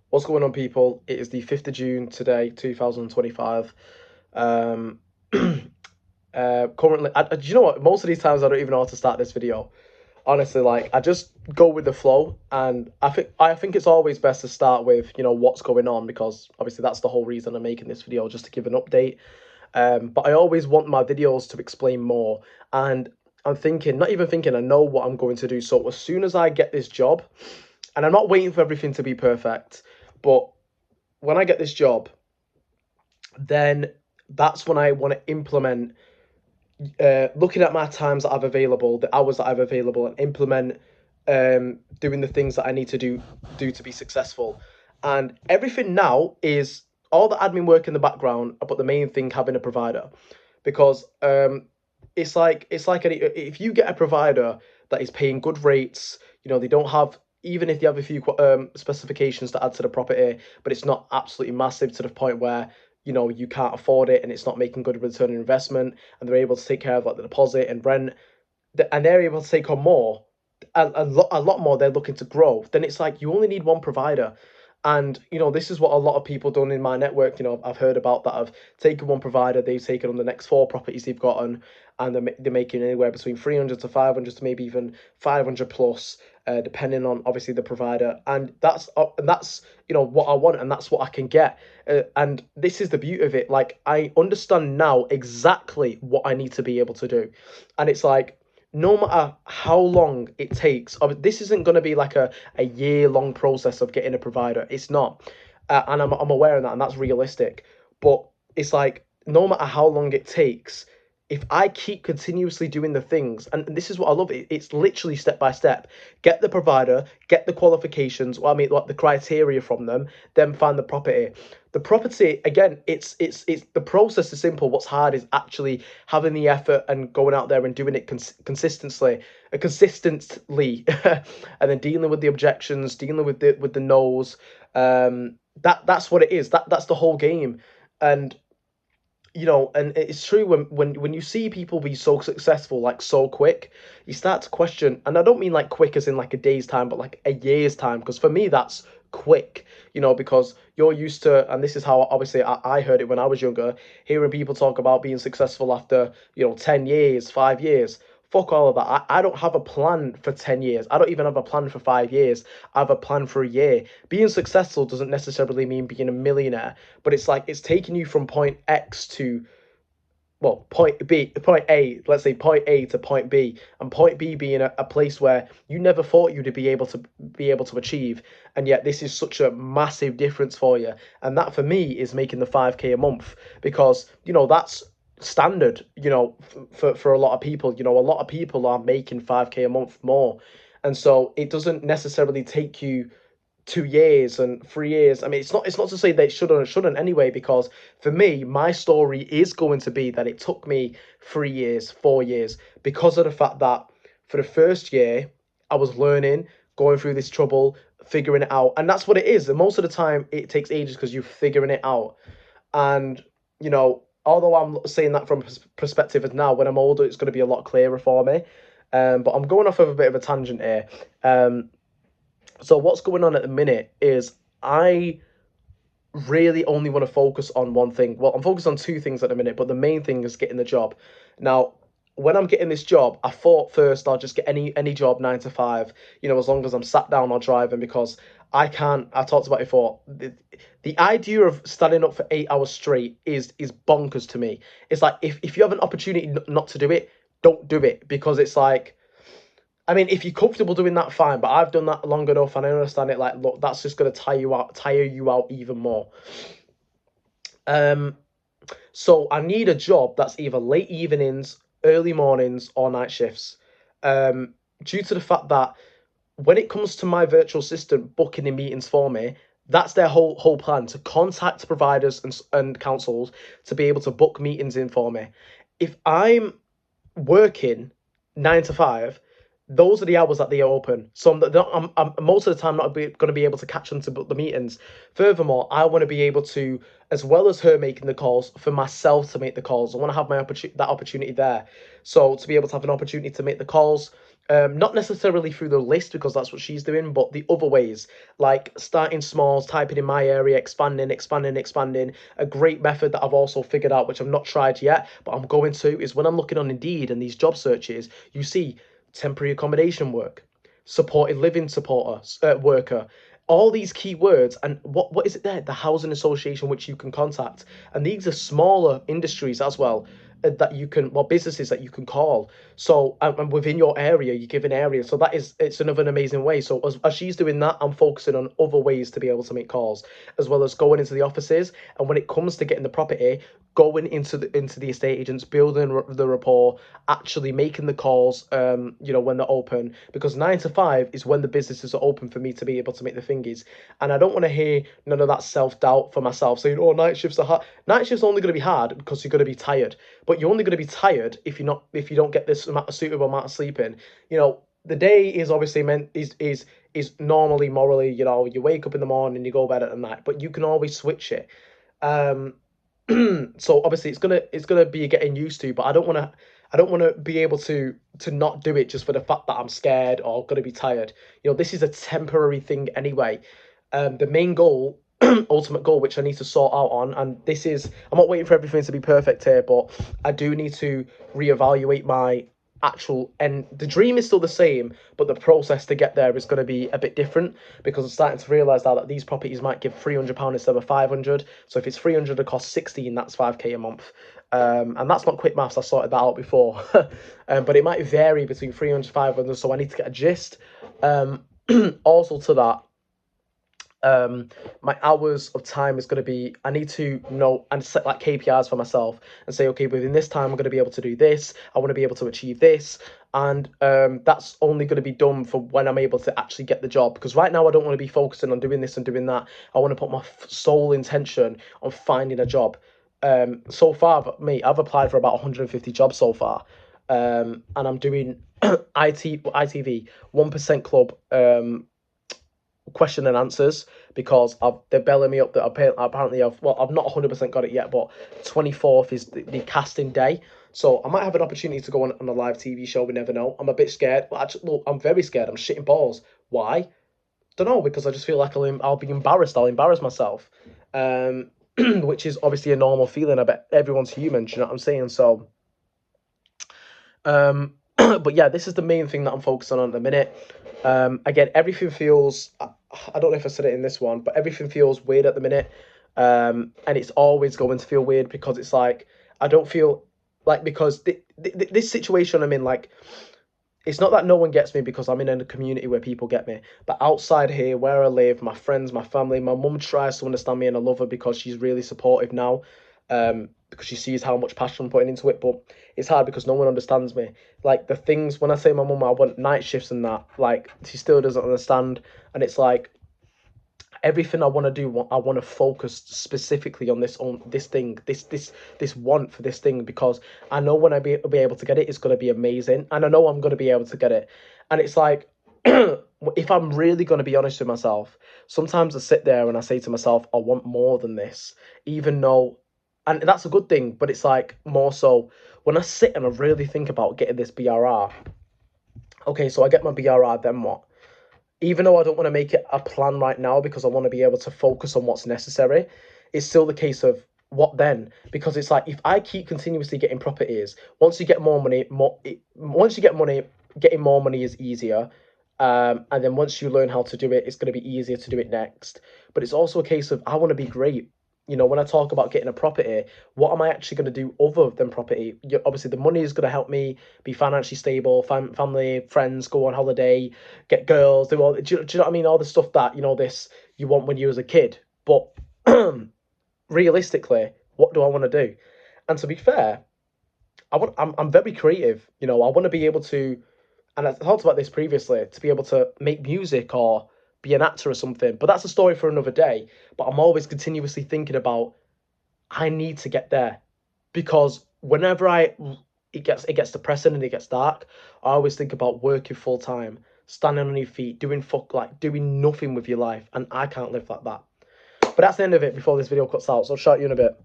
What's going on, people? It is the 5th of June today, 2025. Um, Currently, do you know what? Most of these times I don't even know how to start this video. Honestly, like I just go with the flow, and I think it's always best to start with what's going on, because obviously that's the whole reason I'm making this video, just to give an update. But I always want my videos to explain more, and I'm thinking, not even thinking, I know what I'm going to do. So as soon as I get this job, and I'm not waiting for everything to be perfect, but when I get this job, then that's when I want to implement, looking at my times that I've available, the hours that I've available, and implement doing the things that I need to do to be successful. And everything now is all the admin work in the background, but the main thing, having a provider, because if you get a provider that is paying good rates, they don't have, even if they have a few specifications to add to the property, but it's not absolutely massive to the point where you can't afford it and it's not making good return on investment, and they're able to take care of like the deposit and rent, and they're able to take on more, a lot more, they're looking to grow, then it's like you only need one provider. And this is what a lot of people done in my network. I've heard about that. I've taken one provider, they've taken on the next four properties they've gotten, and they're making anywhere between 300 to 500 to maybe even 500 plus, depending on obviously the provider. And that's what I want, and that's what I can get. And this is the beauty of it. Like, I understand now exactly what I need to be able to do, and it's like, no matter how long it takes, this isn't going to be like a year long process of getting a provider. It's not. And I'm aware of that, and that's realistic. But it's like, no matter how long it takes, if I keep continuously doing the things, and this is what I love, it's literally step by step. Get the provider, get the qualifications, well, I mean, like the criteria from them, then find the property. The property, again, it's the process is simple. What's hard is actually having the effort and going out there and doing it consistently, and then dealing with the objections, dealing with the no's. That's what it is. That's the whole game. And and it's true, when you see people be so successful, like so quick, you start to question. And I don't mean like quick as in like a day's time, but like a year's time, because for me that's quick. Because you're used to, and this is how obviously I heard it when I was younger, hearing people talk about being successful after 10 years, 5 years. Fuck all of that. I don't have a plan for 10 years. I don't even have a plan for 5 years. I have a plan for a year. Being successful doesn't necessarily mean being a millionaire, but it's like, it's taking you from point X to, well, point A, let's say point A to point B, and point B being a place where you never thought you'd be able to achieve. And yet this is such a massive difference for you. And that for me is making the 5K a month, because that's standard, for a lot of people. A lot of people are making 5K a month more. And so it doesn't necessarily take you 2 years and 3 years. I mean, it's not to say they should or shouldn't anyway, because for me, my story is going to be that it took me 3 years, 4 years, because of the fact that for the first year, I was learning, going through this trouble, figuring it out. And that's what it is. And most of the time, it takes ages because you're figuring it out. And, although I'm saying that from perspective of now, when I'm older, it's going to be a lot clearer for me. But I'm going off of a bit of a tangent here. So what's going on at the minute is, I really only want to focus on one thing. Well, I'm focused on two things at the minute, but the main thing is getting the job. Now, when I'm getting this job, I thought first I'll just get any job, 9 to 5, as long as I'm sat down or driving, because I can't. I talked about it before. The idea of standing up for 8 hours straight is bonkers to me. It's like, if you have an opportunity not to do it, don't do it, because it's like, I mean, if you're comfortable doing that, fine. But I've done that long enough, and I understand it. Like, look, that's just gonna tire you out even more. Um, so I need a job that's either late evenings, early mornings, or night shifts. Due to the fact that when it comes to my virtual assistant booking in meetings for me, that's their whole plan, to contact providers and councils to be able to book meetings in for me. If I'm working 9 to 5, those are the hours that they are open. So I'm most of the time not going to be able to catch them to book the meetings. Furthermore, I want to be able to, as well as her making the calls, for myself to make the calls. I want to have my that opportunity there. So to be able to have an opportunity to make the calls, not necessarily through the list because that's what she's doing, but the other ways, like starting small, typing in my area, expanding, expanding, expanding. A great method that I've also figured out, which I've not tried yet, but I'm going to, is when I'm looking on Indeed and these job searches, you see temporary accommodation work, supported living supporter, worker, all these keywords. And what is it there? The housing association which you can contact. And these are smaller industries as well, that you can, well, businesses that you can call. So and within your area, you give an area. So that is, it's another amazing way. So as she's doing that, I'm focusing on other ways to be able to make calls, as well as going into the offices. And when it comes to getting the property, going into the estate agents, building the rapport, actually making the calls, when they're open, because 9 to 5 is when the businesses are open for me to be able to make the thingies. And I don't want to hear none of that self-doubt for myself saying, oh, night shifts are hard. Night shifts are only going to be hard because you're going to be tired, but you're only going to be tired if you don't get this suitable amount of sleep in. The day is obviously meant is normally morally, you wake up in the morning, you go bed at night, but you can always switch it. um so obviously it's gonna be getting used to, but I don't want to be able to not do it just for the fact that I'm scared or gonna be tired. This is a temporary thing anyway. The main goal, ultimate goal, which I need to sort out on, and this is, I'm not waiting for everything to be perfect here, but I do need to reevaluate my actual, and the dream is still the same, but the process to get there is going to be a bit different, because I'm starting to realize now that these properties might give £300 instead of 500. So if it's 300, it costs 16, that's 5k a month. And that's not quick maths, I sorted that out before. But it might vary between 300 and 500, so I need to get a gist. Also to that, my hours of time is going to be, I need to know and set like KPIs for myself and say, okay, within this time I'm going to be able to do this, I want to be able to achieve this. And that's only going to be done for when I'm able to actually get the job, because right now I don't want to be focusing on doing this and doing that. I want to put my sole intention on finding a job. So far, I've applied for about 150 jobs so far. And I'm doing ITV 1% club question and answers, because they're belling me up that apparently I've not 100% got it yet, but 24th is the casting day. So I might have an opportunity to go on a live TV show. We never know. I'm a bit scared. Well, actually, look, I'm very scared. I'm shitting balls. Why? Don't know, because I just feel like I'll be embarrassed. I'll embarrass myself, which is obviously a normal feeling. I bet everyone's human. Do you know what I'm saying? So, but yeah, this is the main thing that I'm focusing on at the minute. Again, everything feels, I don't know if I said it in this one, but everything feels weird at the minute. And it's always going to feel weird, because it's like, I don't feel like, because this situation I'm in, like, it's not that no one gets me because I'm in a community where people get me, but outside here where I live, my friends, my family, my mum tries to understand me, and I love her because she's really supportive now, because she sees how much passion I'm putting into it. But it's hard because no one understands me. Like, the things, when I say my mum I want night shifts and that, like, she still doesn't understand. And it's like, everything I want to do, I want to focus specifically on this thing, this want for this thing, because I know when I be able to get it, it's going to be amazing, and I know I'm going to be able to get it. And it's like, if I'm really going to be honest with myself, sometimes I sit there and I say to myself, I want more than this, even though, and that's a good thing, but it's like, more so when I sit and I really think about getting this BRR. Okay, so I get my BRR, then what? Even though I don't want to make it a plan right now because I want to be able to focus on what's necessary, it's still the case of what then? Because it's like, if I keep continuously getting properties, once you get more money, once you get money, getting more money is easier. And then once you learn how to do it, it's going to be easier to do it next. But it's also a case of, I want to be great. When I talk about getting a property, what am I actually going to do other than property? Obviously, the money is going to help me be financially stable, family, friends, go on holiday, get girls, do all. Do you know what I mean? All the stuff that this you want when you was a kid. But realistically, what do I want to do? And to be fair, I'm very creative. I want to be able to, and I talked about this previously, to be able to make music or be an actor or something. But that's a story for another day. But I'm always continuously thinking about, I need to get there, because whenever I it gets depressing and it gets dark. I always think about working full time, standing on your feet, doing nothing with your life, and I can't live like that. But that's the end of it before this video cuts out, so I'll shout you in a bit.